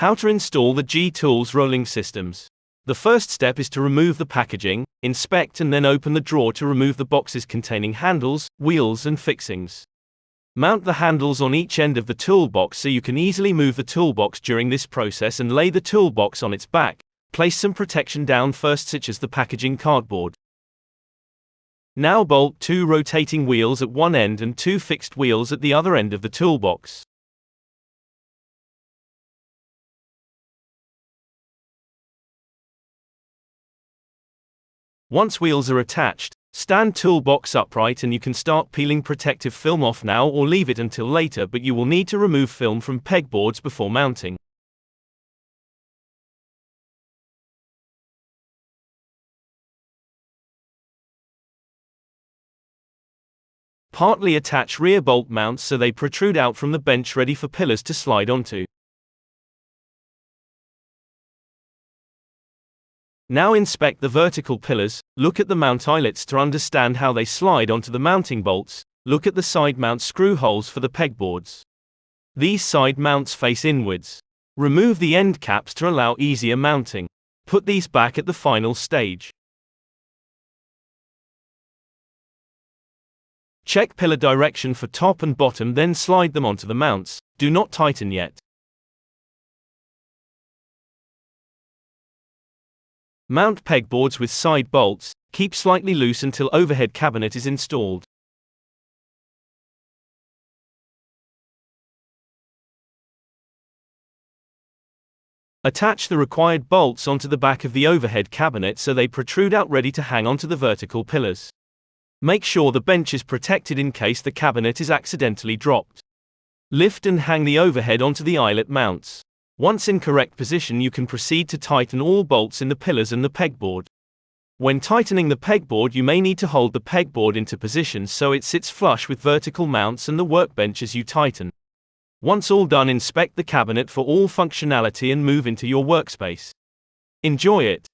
How to install the GTools rolling systems. The first step is to remove the packaging, inspect and then open the drawer to remove the boxes containing handles, wheels and fixings. Mount the handles on each end of the toolbox so you can easily move the toolbox during this process and lay the toolbox on its back. Place some protection down first, such as the packaging cardboard. Now bolt 2 rotating wheels at one end and 2 fixed wheels at the other end of the toolbox. Once wheels are attached, stand toolbox upright and you can start peeling protective film off now or leave it until later, but you will need to remove film from pegboards before mounting. Partly attach rear bolt mounts so they protrude out from the bench, ready for pillars to slide onto. Now inspect the vertical pillars, look at the mount eyelets to understand how they slide onto the mounting bolts, look at the side mount screw holes for the pegboards. These side mounts face inwards. Remove the end caps to allow easier mounting. Put these back at the final stage. Check pillar direction for top and bottom, then slide them onto the mounts. Do not tighten yet. Mount pegboards with side bolts, keep slightly loose until overhead cabinet is installed. Attach the required bolts onto the back of the overhead cabinet so they protrude out, ready to hang onto the vertical pillars. Make sure the bench is protected in case the cabinet is accidentally dropped. Lift and hang the overhead onto the eyelet mounts. Once in correct position, you can proceed to tighten all bolts in the pillars and the pegboard. When tightening the pegboard, you may need to hold the pegboard into position so it sits flush with vertical mounts and the workbench as you tighten. Once all done, inspect the cabinet for all functionality and move into your workspace. Enjoy it!